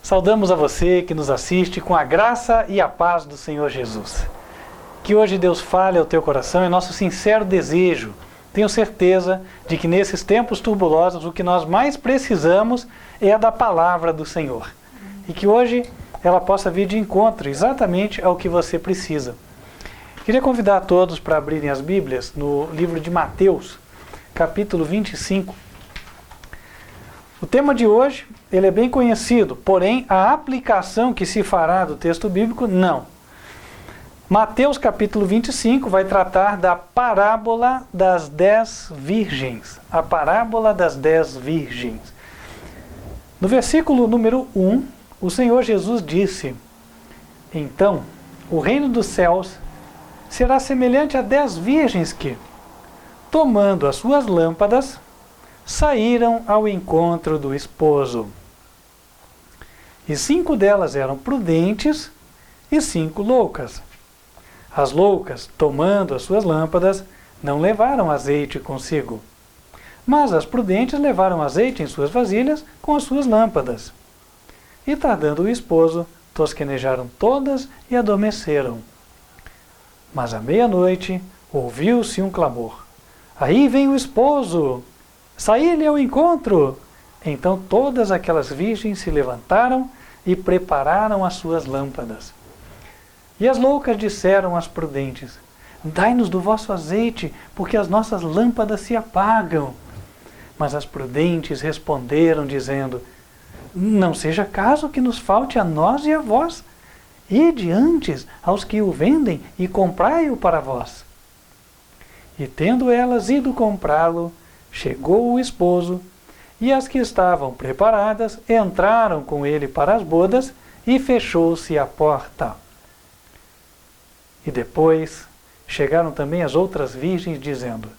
Saudamos a você que nos assiste com a graça e a paz do Senhor Jesus. Que hoje Deus fale ao teu coração, é nosso sincero desejo. Tenho certeza de que nesses tempos turbulosos o que nós mais precisamos é da palavra do Senhor. E que hoje ela possa vir de encontro exatamente ao que você precisa. Queria convidar a todos para abrirem as Bíblias no livro de Mateus, capítulo 25. O tema de hoje, ele é bem conhecido, porém a aplicação que se fará do texto bíblico, não. Mateus capítulo 25 vai tratar da parábola das 10 virgens. A parábola das 10 virgens. No versículo número 1, o Senhor Jesus disse: então, o reino dos céus será semelhante a 10 virgens que, tomando as suas lâmpadas, saíram ao encontro do esposo. E 5 delas eram prudentes e 5 loucas. As loucas, tomando as suas lâmpadas, não levaram azeite consigo. Mas as prudentes levaram azeite em suas vasilhas com as suas lâmpadas. E tardando o esposo, tosquenejaram todas e adormeceram. Mas à meia-noite ouviu-se um clamor: aí vem o esposo! Saí-lhe ao encontro! Então todas aquelas virgens se levantaram e prepararam as suas lâmpadas. E as loucas disseram às prudentes: dai-nos do vosso azeite, porque as nossas lâmpadas se apagam. Mas as prudentes responderam, dizendo: não seja caso que nos falte a nós e a vós. Ide antes aos que o vendem e comprai-o para vós. E tendo elas ido comprá-lo, chegou o esposo, e as que estavam preparadas entraram com ele para as bodas, e fechou-se a porta. E depois chegaram também as outras virgens, dizendo: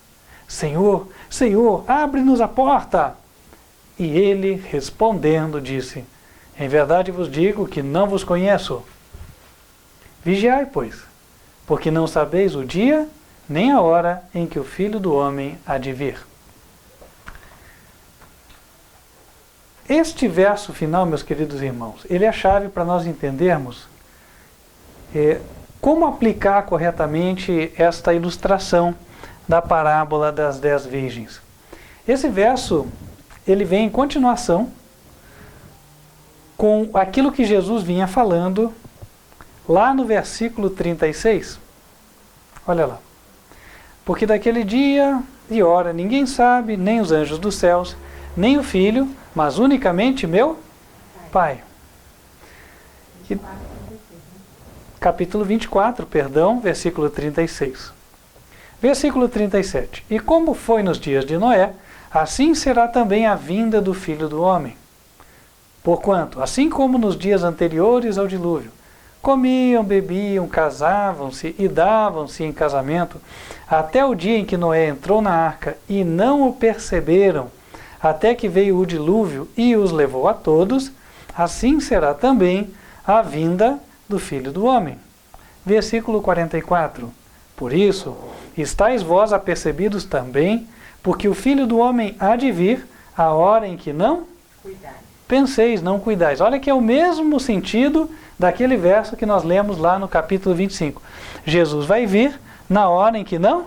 Senhor, Senhor, abre-nos a porta. E ele, respondendo, disse: em verdade vos digo que não vos conheço. Vigiai, pois, porque não sabeis o dia nem a hora em que o Filho do Homem há de vir. Este verso final, meus queridos irmãos, ele é a chave para nós entendermos como aplicar corretamente esta ilustração da parábola das 10 virgens. Esse verso, ele vem em continuação com aquilo que Jesus vinha falando lá no versículo 36. Olha lá. Porque daquele dia e hora ninguém sabe, nem os anjos dos céus, nem o Filho, mas unicamente meu Pai. E, capítulo 24, perdão, versículo 36. Versículo 37. E como foi nos dias de Noé, assim será também a vinda do Filho do Homem. Porquanto, assim como nos dias anteriores ao dilúvio, comiam, bebiam, casavam-se e davam-se em casamento, até o dia em que Noé entrou na arca e não o perceberam, até que veio o dilúvio e os levou a todos, assim será também a vinda do Filho do Homem. Versículo 44. Por isso, estáis vós apercebidos também, porque o Filho do Homem há de vir a hora em que não penseis, não cuidais. Olha que é o mesmo sentido daquele verso que nós lemos lá no capítulo 25. Jesus vai vir na hora em que não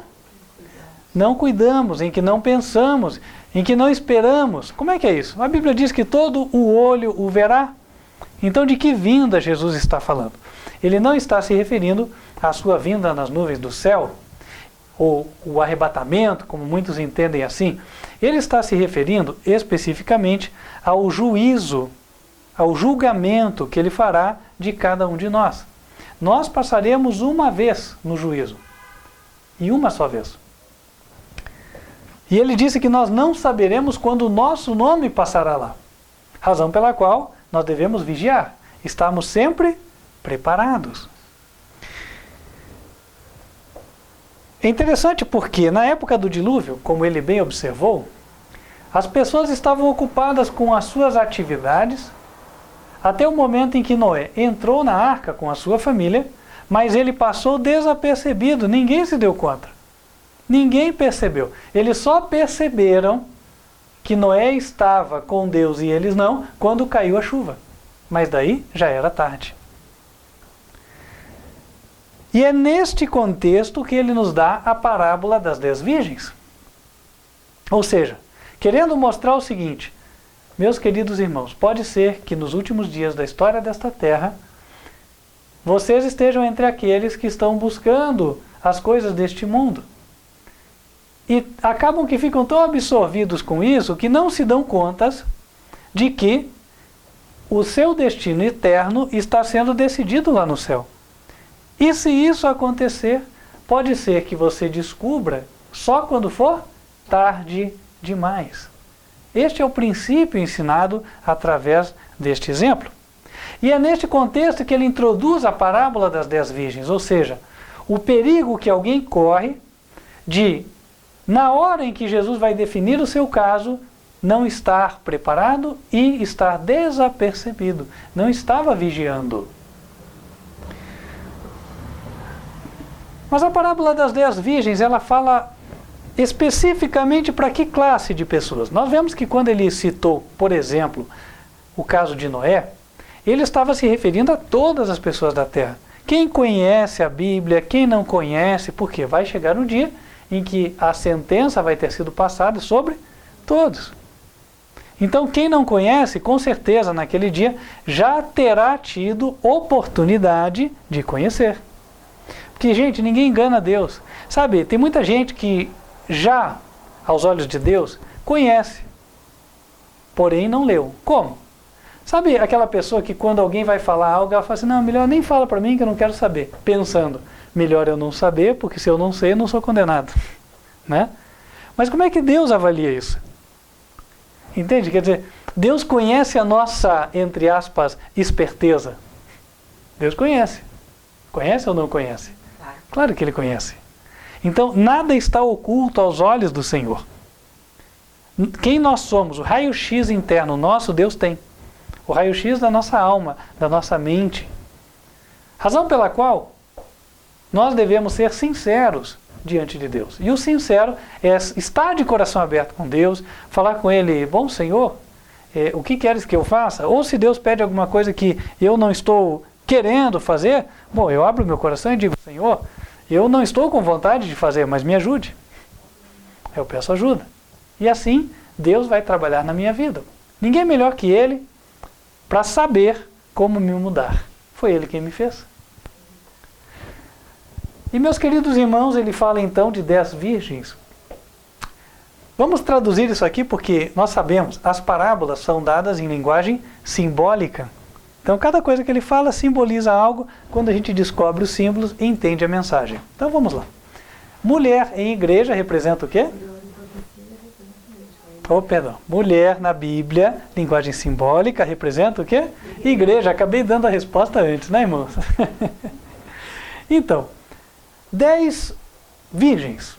cuidamos, em que não pensamos, em que não esperamos. Como é que é isso? A Bíblia diz que todo o olho o verá. Então, de que vinda Jesus está falando? Ele não está se referindo à sua vinda nas nuvens do céu, ou o arrebatamento, como muitos entendem assim. Ele está se referindo especificamente ao juízo, ao julgamento que ele fará de cada um de nós. Nós passaremos uma vez no juízo, e uma só vez. E ele disse que nós não saberemos quando o nosso nome passará lá. Razão pela qual nós devemos vigiar, estarmos sempre preparados. É interessante porque na época do dilúvio, como ele bem observou, as pessoas estavam ocupadas com as suas atividades, até o momento em que Noé entrou na arca com a sua família, mas ele passou desapercebido, ninguém se deu conta. Ninguém percebeu. Eles só perceberam que Noé estava com Deus e eles não, quando caiu a chuva. mas daí já era tarde. E é neste contexto que ele nos dá a parábola das 10 virgens. Ou seja, querendo mostrar o seguinte: meus queridos irmãos, pode ser que nos últimos dias da história desta terra, vocês estejam entre aqueles que estão buscando as coisas deste mundo. E acabam que ficam tão absorvidos com isso que não se dão contas de que o seu destino eterno está sendo decidido lá no céu. E se isso acontecer, pode ser que você descubra só quando for tarde demais. Este é o princípio ensinado através deste exemplo. E é neste contexto que ele introduz a parábola das 10 virgens, ou seja, o perigo que alguém corre de, na hora em que Jesus vai definir o seu caso, não estar preparado e estar desapercebido, não estava vigiando. Mas a parábola das 10 virgens, ela fala especificamente para que classe de pessoas? Nós vemos que quando ele citou, por exemplo, o caso de Noé, ele estava se referindo a todas as pessoas da terra. Quem conhece a Bíblia, quem não conhece, porque vai chegar um dia em que a sentença vai ter sido passada sobre todos. Então, quem não conhece, com certeza, naquele dia, já terá tido oportunidade de conhecer. Porque, gente, ninguém engana Deus. Sabe, tem muita gente que já, aos olhos de Deus, conhece, porém não leu. Como? Sabe aquela pessoa que quando alguém vai falar algo, ela fala assim, não, melhor nem fala para mim que eu não quero saber. Pensando, melhor eu não saber, porque se eu não sei, eu não sou condenado. Né? Mas como é que Deus avalia isso? Entende? Quer dizer, Deus conhece a nossa, entre aspas, esperteza. Deus conhece. Conhece ou não conhece? Claro que Ele conhece. Então, nada está oculto aos olhos do Senhor. Quem nós somos, o raio-x interno nosso, Deus tem. O raio-x da nossa alma, da nossa mente. Razão pela qual nós devemos ser sinceros diante de Deus. E o sincero é estar de coração aberto com Deus, falar com Ele, bom Senhor, o que queres que eu faça? Ou se Deus pede alguma coisa que eu não estou querendo fazer, bom, eu abro meu coração e digo, Senhor, eu não estou com vontade de fazer, mas me ajude. Eu peço ajuda. E assim, Deus vai trabalhar na minha vida. Ninguém melhor que Ele para saber como me mudar. Foi Ele quem me fez. E meus queridos irmãos, ele fala então de 10 virgens. Vamos traduzir isso aqui porque nós sabemos, as parábolas são dadas em linguagem simbólica. Então cada coisa que ele fala simboliza algo, quando a gente descobre os símbolos e entende a mensagem. Então vamos lá. Mulher em igreja representa o quê? Perdão. Mulher na Bíblia, linguagem simbólica, representa o quê? Igreja. Acabei dando a resposta antes, né, irmãos? Então, 10 virgens.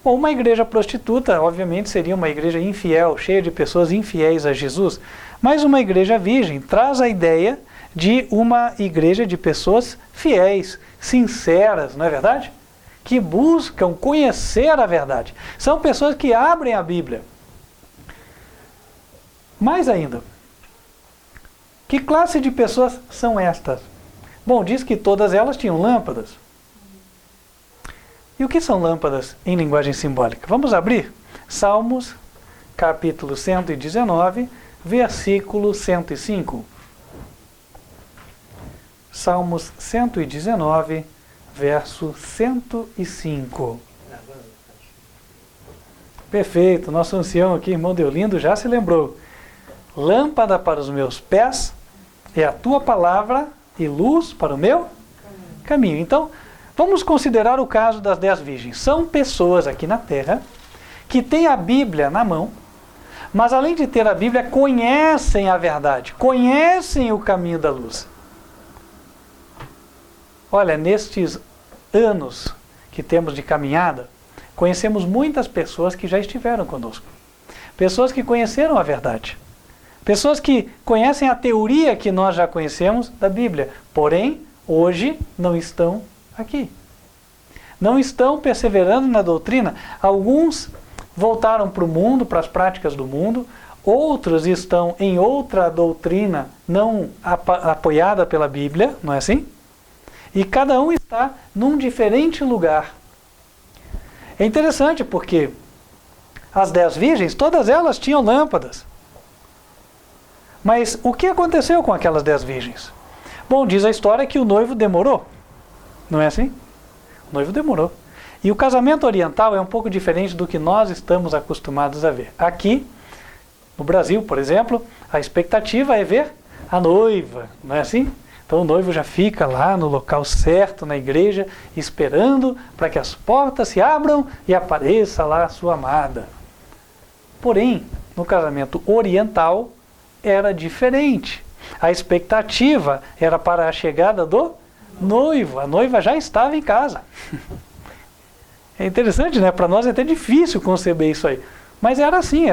Bom, uma igreja prostituta, obviamente, seria uma igreja infiel, cheia de pessoas infiéis a Jesus. Mas uma igreja virgem traz a ideia de uma igreja de pessoas fiéis, sinceras, não é verdade? Que buscam conhecer a verdade. São pessoas que abrem a Bíblia. Mais ainda, que classe de pessoas são estas? Bom, diz que todas elas tinham lâmpadas. E o que são lâmpadas em linguagem simbólica? Vamos abrir? Salmos, capítulo 119, versículo 105. Salmos 119, verso 105. Perfeito, nosso ancião aqui, irmão Deolindo, já se lembrou. Lâmpada para os meus pés é a tua palavra e luz para o meu caminho. Então, vamos considerar o caso das 10 virgens. São pessoas aqui na Terra que têm a Bíblia na mão, mas além de ter a Bíblia, conhecem a verdade, conhecem o caminho da luz. Olha, nestes anos que temos de caminhada, conhecemos muitas pessoas que já estiveram conosco. Pessoas que conheceram a verdade. Pessoas que conhecem a teoria que nós já conhecemos da Bíblia, porém, hoje não estão aqui. Não estão perseverando na doutrina. Alguns voltaram para o mundo, para as práticas do mundo. outros estão em outra doutrina não apoiada pela Bíblia, não é assim? E cada um está num diferente lugar. É interessante porque as 10 virgens, todas elas tinham lâmpadas. Mas o que aconteceu com aquelas 10 virgens? Bom, diz a história que o noivo demorou. Não é assim? O noivo demorou. E o casamento oriental é um pouco diferente do que nós estamos acostumados a ver. Aqui, no Brasil, por exemplo, a expectativa é ver a noiva, não é assim? Então o noivo já fica lá no local certo, na igreja, esperando para que as portas se abram e apareça lá a sua amada. Porém, no casamento oriental era diferente. A expectativa era para a chegada do noivo. A noiva já estava em casa. É interessante, né? Para nós é até difícil conceber isso aí. Mas era assim,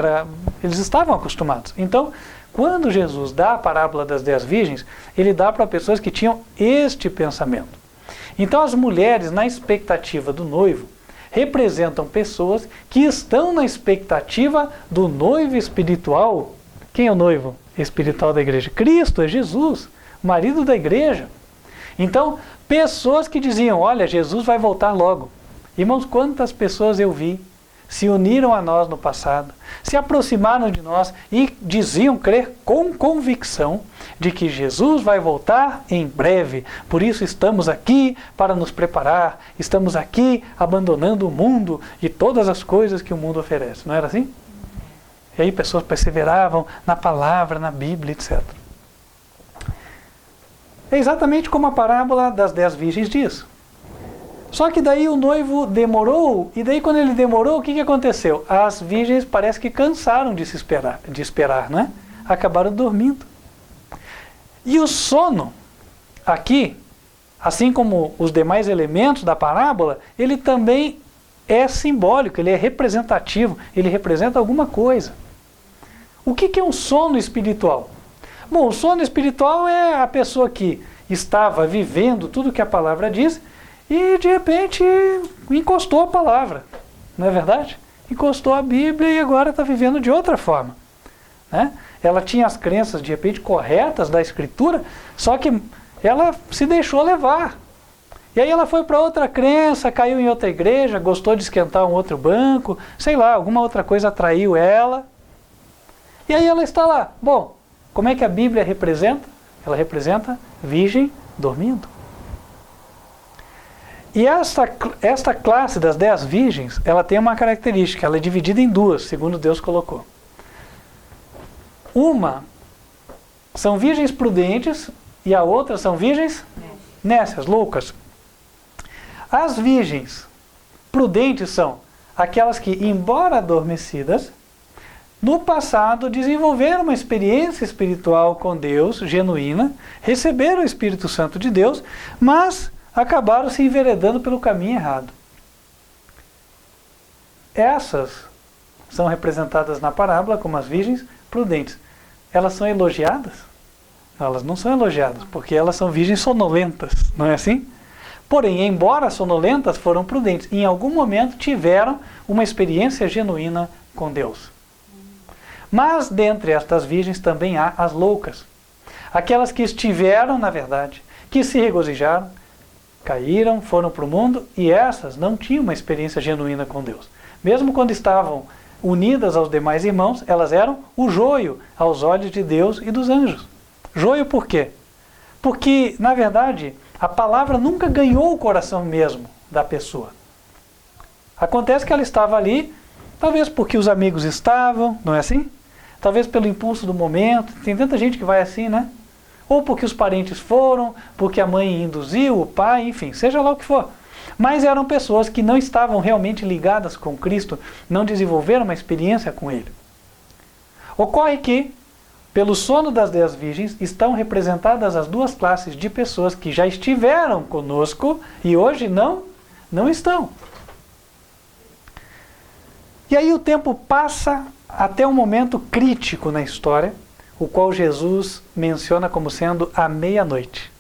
eles estavam acostumados. Então, quando Jesus dá a parábola das 10 virgens, ele dá para pessoas que tinham este pensamento. Então, as mulheres, na expectativa do noivo, representam pessoas que estão na expectativa do noivo espiritual. Quem é o noivo espiritual da igreja? Cristo, é Jesus, marido da igreja. Então, pessoas que diziam, olha, Jesus vai voltar logo. Irmãos, quantas pessoas eu vi se uniram a nós no passado, se aproximaram de nós e diziam crer com convicção de que Jesus vai voltar em breve. Por isso estamos aqui para nos preparar, estamos aqui abandonando o mundo e todas as coisas que o mundo oferece. Não era assim? E aí pessoas perseveravam na palavra, na Bíblia, etc. É exatamente como a parábola das 10 virgens diz. Só que daí o noivo demorou, e daí quando ele demorou, o que aconteceu? As virgens parece que cansaram de esperar, né? Acabaram dormindo. E o sono, aqui, assim como os demais elementos da parábola, ele também é simbólico, ele é representativo, ele representa alguma coisa. O que é um sono espiritual? Bom, o sono espiritual é a pessoa que estava vivendo tudo que a palavra diz, e de repente encostou a palavra, não é verdade? Encostou a Bíblia e agora está vivendo de outra forma, né? Ela tinha as crenças de repente corretas da Escritura, só que ela se deixou levar. E aí ela foi para outra crença, caiu em outra igreja, gostou de esquentar um outro banco, sei lá, alguma outra coisa atraiu ela. E aí ela está lá. Bom, como é que a Bíblia representa? Ela representa virgem dormindo. E esta classe das 10 virgens, ela tem uma característica, ela é dividida em duas, segundo Deus colocou. Uma são virgens prudentes e a outra são virgens nécias, loucas. As virgens prudentes são aquelas que, embora adormecidas, no passado desenvolveram uma experiência espiritual com Deus, genuína, receberam o Espírito Santo de Deus, mas acabaram se enveredando pelo caminho errado. Essas são representadas na parábola como as virgens prudentes. Elas são elogiadas? Não, elas não são elogiadas, porque elas são virgens sonolentas, não é assim? Porém, embora sonolentas, foram prudentes. Em algum momento tiveram uma experiência genuína com Deus. Mas dentre estas virgens também há as loucas. Aquelas que estiveram, na verdade, que se regozijaram, caíram, foram para o mundo, e essas não tinham uma experiência genuína com Deus. Mesmo quando estavam unidas aos demais irmãos, elas eram o joio aos olhos de Deus e dos anjos. Joio por quê? Porque, na verdade, a palavra nunca ganhou o coração mesmo da pessoa. Acontece que ela estava ali, talvez porque os amigos estavam, não é assim? Talvez pelo impulso do momento, tem tanta gente que vai assim, né? Ou porque os parentes foram, porque a mãe induziu, o pai, enfim, seja lá o que for. Mas eram pessoas que não estavam realmente ligadas com Cristo, não desenvolveram uma experiência com Ele. Ocorre que, pelo sono das 10 virgens, estão representadas as duas classes de pessoas que já estiveram conosco e hoje não estão. E aí o tempo passa até um momento crítico na história, o qual Jesus menciona como sendo a meia-noite.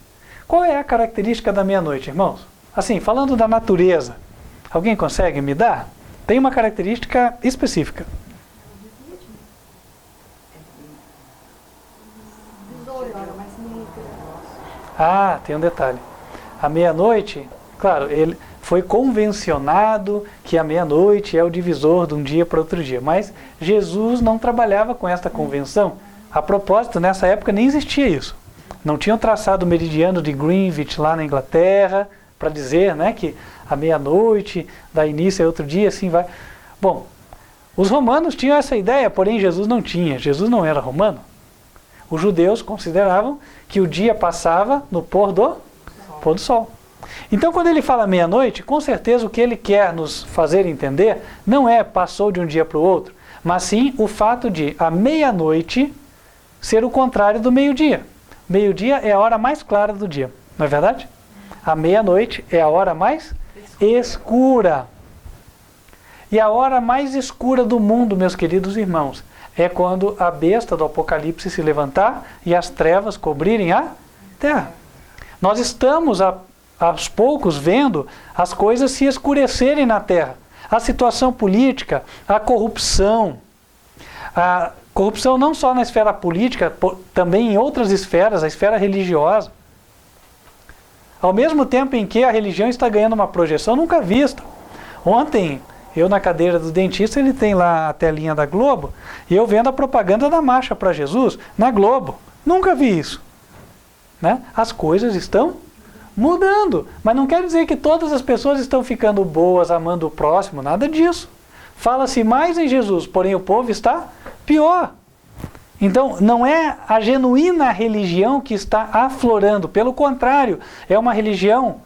Qual é a característica da meia-noite, irmãos? Assim, falando da natureza, alguém consegue me dar? Tem uma característica específica. Ah, tem um detalhe. A meia-noite, claro, ele foi convencionado que a meia-noite é o divisor de um dia para outro dia, mas Jesus não trabalhava com esta convenção. A propósito, nessa época nem existia isso. Não tinham traçado o meridiano de Greenwich lá na Inglaterra para dizer, né, que a meia-noite dá início a outro dia, assim vai. Bom, os romanos tinham essa ideia, porém Jesus não tinha. Jesus não era romano. Os judeus consideravam que o dia passava no pôr do sol. Então, quando ele fala meia-noite, com certeza o que ele quer nos fazer entender não é passou de um dia para o outro, mas sim o fato de a meia-noite ser o contrário do meio-dia. Meio-dia é a hora mais clara do dia, não é verdade? A meia-noite é a hora mais escura. E a hora mais escura do mundo, meus queridos irmãos, é quando a besta do Apocalipse se levantar e as trevas cobrirem a terra. Nós estamos aos poucos vendo as coisas se escurecerem na terra. A situação política, a corrupção não só na esfera política, também em outras esferas, a esfera religiosa. Ao mesmo tempo em que a religião está ganhando uma projeção nunca vista. Ontem, eu na cadeira do dentista, ele tem lá a telinha da Globo, e eu vendo a propaganda da Marcha para Jesus na Globo. Nunca vi isso. Né? As coisas estão mudando, mas não quer dizer que todas as pessoas estão ficando boas, amando o próximo, nada disso. Fala-se mais em Jesus, porém o povo está pior. Então, não é a genuína religião que está aflorando, pelo contrário, é uma religião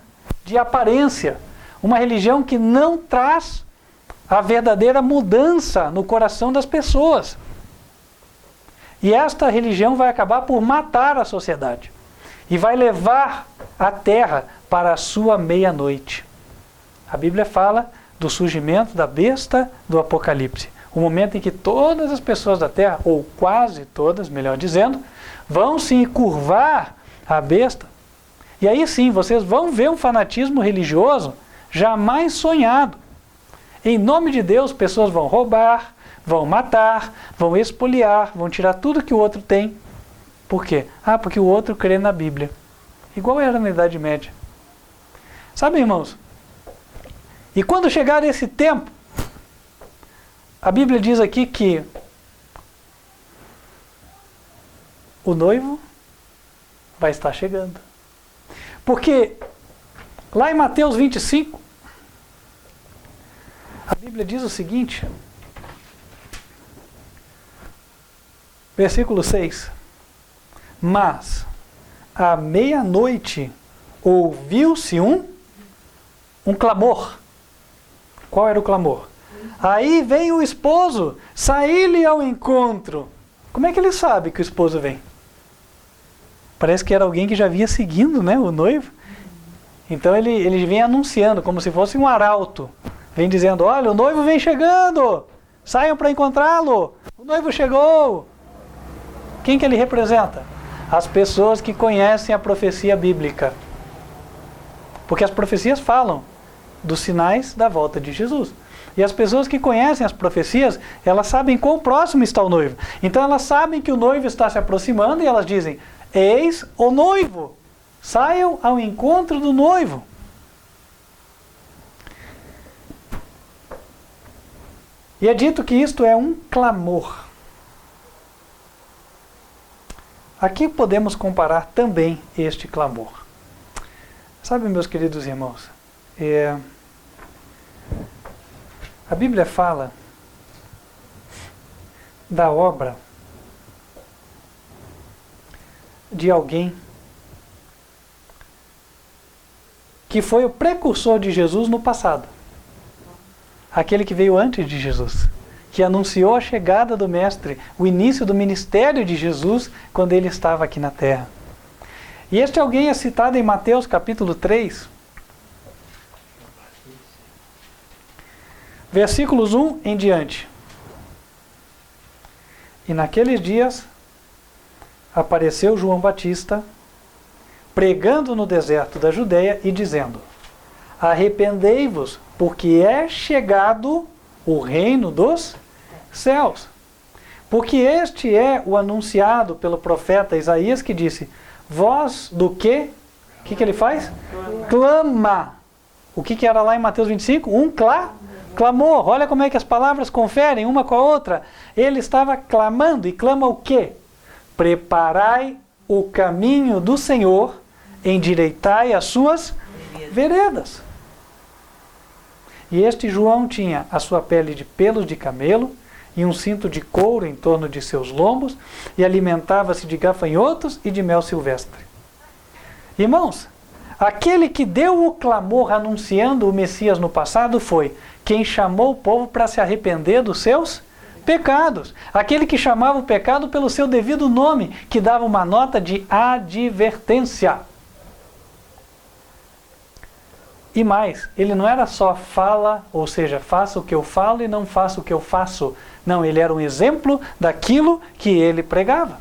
de aparência, uma religião que não traz a verdadeira mudança no coração das pessoas. E esta religião vai acabar por matar a sociedade e vai levar a terra para a sua meia-noite. A Bíblia fala do surgimento da besta do Apocalipse. O momento em que todas as pessoas da terra, ou quase todas, melhor dizendo, vão se curvar à besta. E aí sim, vocês vão ver um fanatismo religioso jamais sonhado. Em nome de Deus, pessoas vão roubar, vão matar, vão espoliar, vão tirar tudo que o outro tem. Por quê? Ah, porque o outro crê na Bíblia. Igual era na Idade Média. Sabe, irmãos? E quando chegar esse tempo, a Bíblia diz aqui que o noivo vai estar chegando. Porque lá em Mateus 25, a Bíblia diz o seguinte, versículo 6, mas à meia-noite ouviu-se um clamor. Qual era o clamor? Aí vem o esposo, saí-lhe ao encontro. Como é que ele sabe que o esposo vem? Parece que era alguém que já vinha seguindo, né, o noivo. Então ele vem anunciando, como se fosse um arauto. Vem dizendo, olha, o noivo vem chegando, saiam para encontrá-lo, o noivo chegou. Quem que ele representa? As pessoas que conhecem a profecia bíblica. Porque as profecias falam dos sinais da volta de Jesus. E as pessoas que conhecem as profecias, elas sabem quão próximo está o noivo. Então elas sabem que o noivo está se aproximando e elas dizem, eis o noivo, saiam ao encontro do noivo. E é dito que isto é um clamor. Aqui podemos comparar também este clamor. Sabe, meus queridos irmãos, a Bíblia fala da obra de alguém que foi o precursor de Jesus no passado. Aquele que veio antes de Jesus, que anunciou a chegada do Mestre, o início do ministério de Jesus quando ele estava aqui na terra. E este alguém é citado em Mateus capítulo 3, versículos 1 em diante. E naqueles dias apareceu João Batista, pregando no deserto da Judeia e dizendo, arrependei-vos, porque é chegado o reino dos céus. Porque este é o anunciado pelo profeta Isaías, que disse, voz do quê? O que ele faz? Clama. O que era lá em Mateus 25? Clamor. Olha como é que as palavras conferem uma com a outra. Ele estava clamando, e clama o quê? Preparai o caminho do Senhor, endireitai as suas veredas. E este João tinha a sua pele de pelos de camelo e um cinto de couro em torno de seus lombos, e alimentava-se de gafanhotos e de mel silvestre. Irmãos, aquele que deu o clamor anunciando o Messias no passado foi quem chamou o povo para se arrepender dos seus pecados. Aquele que chamava o pecado pelo seu devido nome, que dava uma nota de advertência. E mais, ele não era só fala, ou seja, faça o que eu falo e não faça o que eu faço. Não, ele era um exemplo daquilo que ele pregava.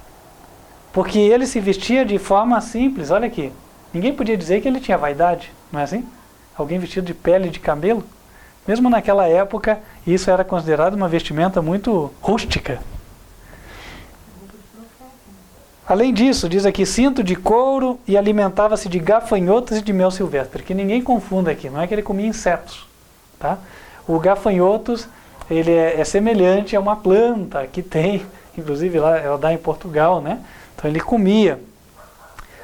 Porque ele se vestia de forma simples, olha aqui. Ninguém podia dizer que ele tinha vaidade, não é assim? Alguém vestido de pele de camelo. Mesmo naquela época, isso era considerado uma vestimenta muito rústica. Além disso, diz aqui, cinto de couro, e alimentava-se de gafanhotos e de mel silvestre. Que ninguém confunda aqui, não é que ele comia insetos. Tá? O gafanhotos, ele é semelhante a uma planta que tem, inclusive lá ela dá em Portugal, né? Então ele comia.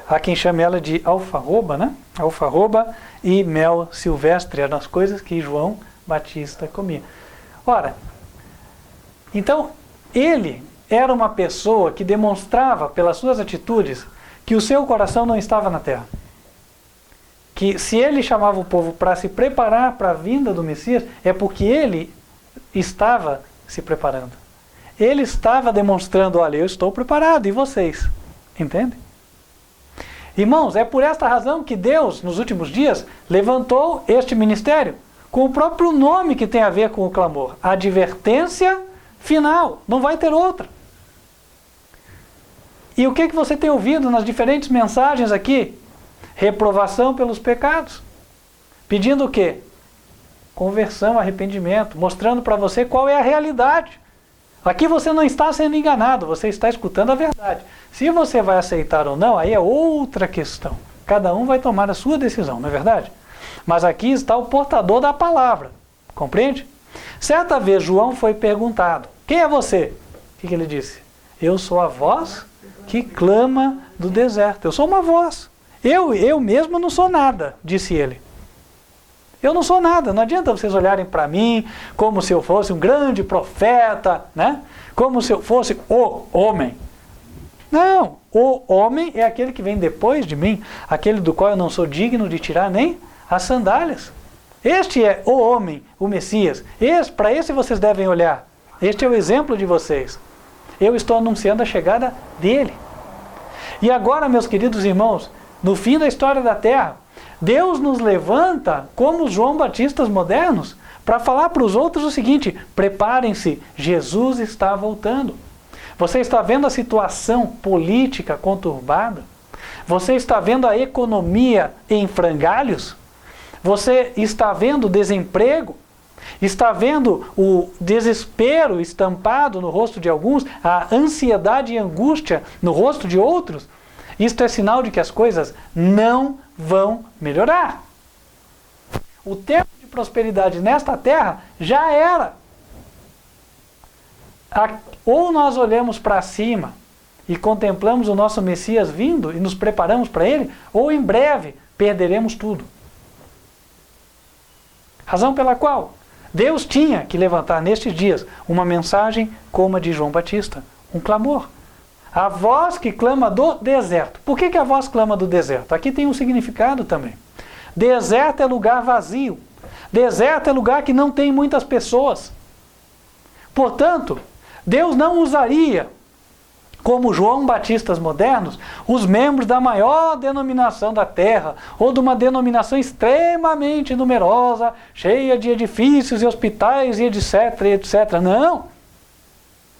Há quem chame ela de alfarroba, né? Alfarroba e mel silvestre, eram as coisas que João Batista comia. Ora, então ele era uma pessoa que demonstrava pelas suas atitudes que o seu coração não estava na terra. Que se ele chamava o povo para se preparar para a vinda do Messias, é porque ele estava se preparando. Ele estava demonstrando, olha, eu estou preparado, e vocês? Entende? Irmãos, é por esta razão que Deus, nos últimos dias, levantou este ministério, com o próprio nome que tem a ver com o clamor. Advertência final, não vai ter outra. E o que você tem ouvido nas diferentes mensagens aqui? Reprovação pelos pecados. Pedindo o quê? Conversão, arrependimento, mostrando para você qual é a realidade. Aqui você não está sendo enganado, você está escutando a verdade. Se você vai aceitar ou não, aí é outra questão. Cada um vai tomar a sua decisão, não é verdade? Mas aqui está o portador da palavra, compreende? Certa vez João foi perguntado, quem é você? O que ele disse? Eu sou a voz que clama do deserto. Eu sou uma voz. Eu mesmo não sou nada, disse ele. Eu não sou nada, não adianta vocês olharem para mim como se eu fosse um grande profeta, né? Como se eu fosse o homem. Não, o homem é aquele que vem depois de mim, aquele do qual eu não sou digno de tirar nem as sandálias. Este é o homem, o Messias. Para esse vocês devem olhar. Este é o exemplo de vocês. Eu estou anunciando a chegada dele. E agora, meus queridos irmãos, no fim da história da Terra, Deus nos levanta como os João Batistas modernos para falar para os outros o seguinte: preparem-se, Jesus está voltando. Você está vendo a situação política conturbada? Você está vendo a economia em frangalhos? Você está vendo o desemprego? Está vendo o desespero estampado no rosto de alguns? A ansiedade e angústia no rosto de outros? Isto é sinal de que as coisas não vão melhorar. O tempo de prosperidade nesta terra já era. Ou nós olhamos para cima e contemplamos o nosso Messias vindo e nos preparamos para ele, ou em breve perderemos tudo. Razão pela qual Deus tinha que levantar nestes dias uma mensagem como a de João Batista, um clamor. A voz que clama do deserto. Por que a voz clama do deserto? Aqui tem um significado também. Deserto é lugar vazio. Deserto é lugar que não tem muitas pessoas. Portanto, Deus não usaria, como João Batistas modernos, os membros da maior denominação da terra, ou de uma denominação extremamente numerosa, cheia de edifícios e hospitais e etc, etc. Não!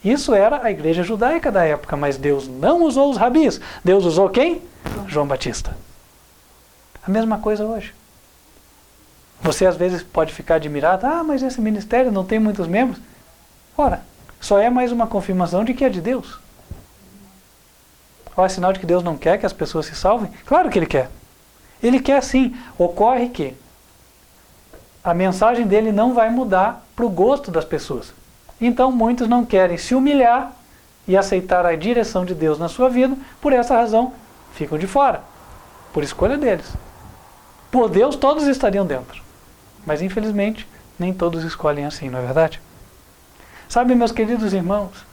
Isso era a igreja judaica da época, mas Deus não usou os rabis. Deus usou quem? João Batista. A mesma coisa hoje. Você às vezes pode ficar admirado, mas esse ministério não tem muitos membros. Ora, só é mais uma confirmação de que é de Deus. Qual é o sinal de que Deus não quer que as pessoas se salvem? Claro que Ele quer. Ele quer sim. Ocorre que a mensagem dele não vai mudar para o gosto das pessoas. Então muitos não querem se humilhar e aceitar a direção de Deus na sua vida, por essa razão ficam de fora, por escolha deles. Por Deus todos estariam dentro, mas infelizmente nem todos escolhem assim, não é verdade? Sabe, meus queridos irmãos,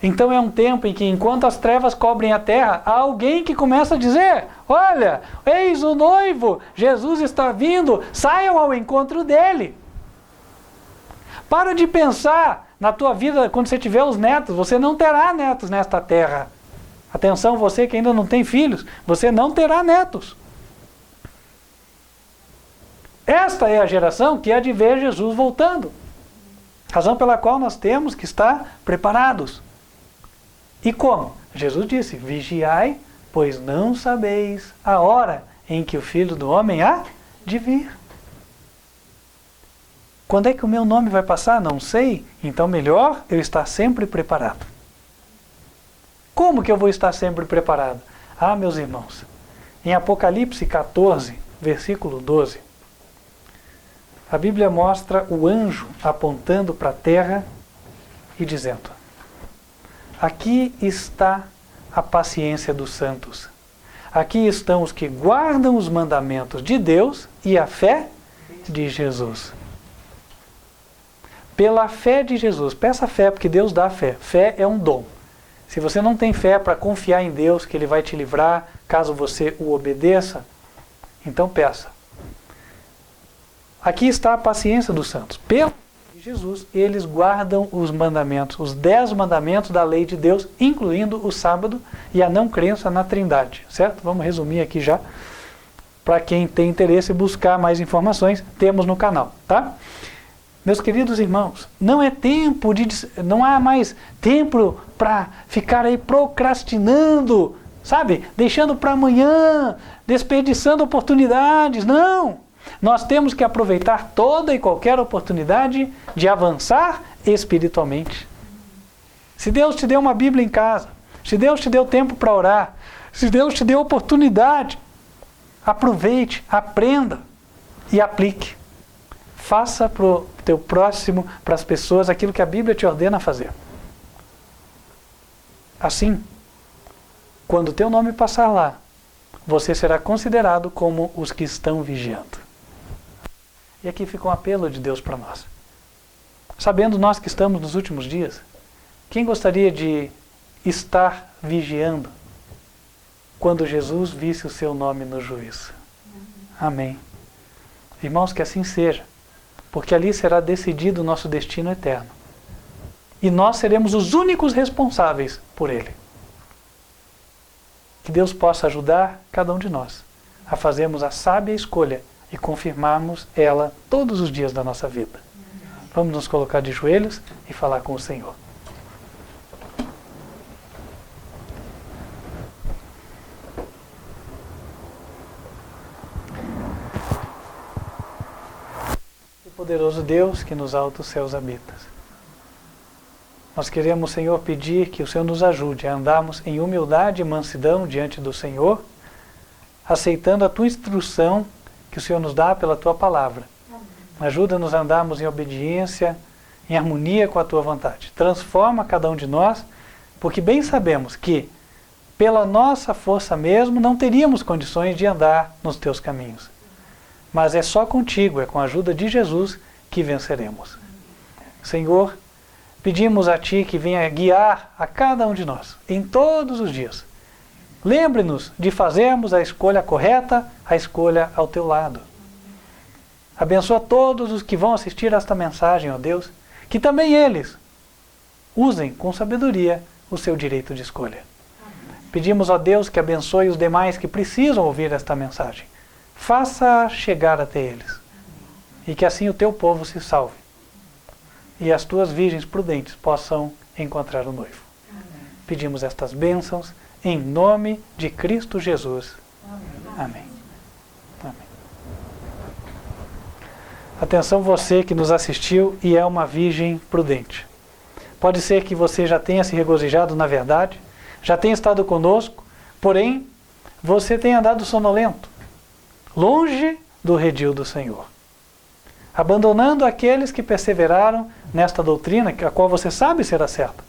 então é um tempo em que, enquanto as trevas cobrem a terra, há alguém que começa a dizer: olha, eis o noivo, Jesus está vindo, saiam ao encontro dele. Para de pensar na tua vida quando você tiver os netos. Você não terá netos nesta terra. Atenção, você que ainda não tem filhos, você não terá netos. Esta é a geração que há de ver Jesus voltando. Razão pela qual nós temos que estar preparados. E como? Jesus disse: vigiai, pois não sabeis a hora em que o Filho do Homem há de vir. Quando é que o meu nome vai passar? Não sei. Então melhor eu estar sempre preparado. Como que eu vou estar sempre preparado? Ah, meus irmãos, em Apocalipse 14, versículo 12, a Bíblia mostra o anjo apontando para a terra e dizendo: aqui está a paciência dos santos. Aqui estão os que guardam os mandamentos de Deus e a fé de Jesus. Pela fé de Jesus. Peça fé, porque Deus dá fé. Fé é um dom. Se você não tem fé para confiar em Deus, que Ele vai te livrar, caso você o obedeça, então peça. Aqui está a paciência dos santos. Pela fé de Jesus, eles guardam os mandamentos, os 10 mandamentos da lei de Deus, incluindo o sábado e a não crença na Trindade. Certo? Vamos resumir aqui já. Para quem tem interesse em buscar mais informações, temos no canal, tá? Meus queridos irmãos, não há mais tempo para ficar aí procrastinando, sabe? Deixando para amanhã, desperdiçando oportunidades. Não! Nós temos que aproveitar toda e qualquer oportunidade de avançar espiritualmente. Se Deus te deu uma Bíblia em casa, se Deus te deu tempo para orar, se Deus te deu oportunidade, aproveite, aprenda e aplique. Faça para o teu próximo, para as pessoas, aquilo que a Bíblia te ordena a fazer. Assim, quando o teu nome passar lá, você será considerado como os que estão vigiando. E aqui fica um apelo de Deus para nós. Sabendo nós que estamos nos últimos dias, quem gostaria de estar vigiando quando Jesus visse o seu nome no juízo? Amém. Irmãos, que assim seja. Porque ali será decidido o nosso destino eterno. E nós seremos os únicos responsáveis por ele. Que Deus possa ajudar cada um de nós a fazermos a sábia escolha e confirmarmos ela todos os dias da nossa vida. Vamos nos colocar de joelhos e falar com o Senhor. Poderoso Deus que nos altos céus habitas. Nós queremos, Senhor, pedir que o Senhor nos ajude a andarmos em humildade e mansidão diante do Senhor, aceitando a Tua instrução que o Senhor nos dá pela Tua palavra. Ajuda-nos a andarmos em obediência, em harmonia com a Tua vontade. Transforma cada um de nós, porque bem sabemos que, pela nossa força mesmo, não teríamos condições de andar nos Teus caminhos. Mas é só contigo, é com a ajuda de Jesus que venceremos. Senhor, pedimos a Ti que venha guiar a cada um de nós, em todos os dias. Lembre-nos de fazermos a escolha correta, a escolha ao Teu lado. Abençoa todos os que vão assistir a esta mensagem, ó Deus, que também eles usem com sabedoria o seu direito de escolha. Pedimos, ó Deus, que abençoe os demais que precisam ouvir esta mensagem. Faça chegar até eles, e que assim o teu povo se salve, e as tuas virgens prudentes possam encontrar o noivo. Amém. Pedimos estas bênçãos em nome de Cristo Jesus. Amém. Amém. Atenção você que nos assistiu e é uma virgem prudente. Pode ser que você já tenha se regozijado na verdade, já tenha estado conosco, porém, você tenha andado sonolento, longe do redil do Senhor. Abandonando aqueles que perseveraram nesta doutrina, a qual você sabe ser a certa.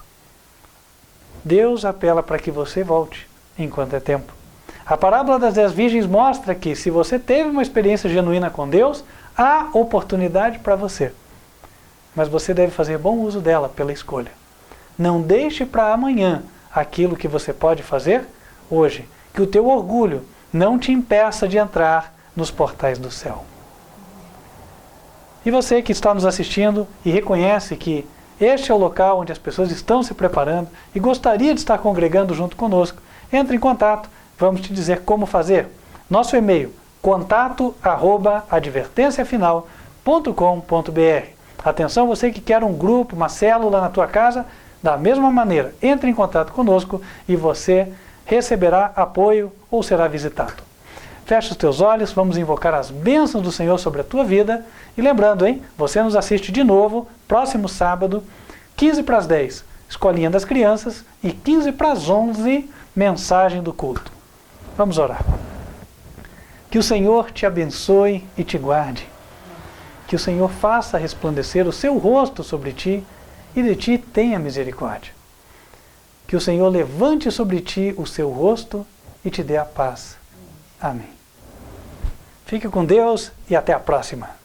Deus apela para que você volte, enquanto é tempo. A parábola das 10 virgens mostra que, se você teve uma experiência genuína com Deus, há oportunidade para você. Mas você deve fazer bom uso dela pela escolha. Não deixe para amanhã aquilo que você pode fazer hoje. Que o teu orgulho não te impeça de entrar nos portais do céu. E você que está nos assistindo e reconhece que este é o local onde as pessoas estão se preparando e gostaria de estar congregando junto conosco, entre em contato, vamos te dizer como fazer. Nosso e-mail, contato@advertenciafinal.com.br. Atenção, você que quer um grupo, uma célula na tua casa, da mesma maneira, entre em contato conosco e você receberá apoio ou será visitado. Fecha os teus olhos, vamos invocar as bênçãos do Senhor sobre a tua vida. E lembrando, você nos assiste de novo, próximo sábado, 15 para as 10, Escolinha das Crianças, e 15 para as 11, Mensagem do Culto. Vamos orar. Que o Senhor te abençoe e te guarde. Que o Senhor faça resplandecer o seu rosto sobre ti e de ti tenha misericórdia. Que o Senhor levante sobre ti o seu rosto e te dê a paz. Amém. Fique com Deus e até a próxima.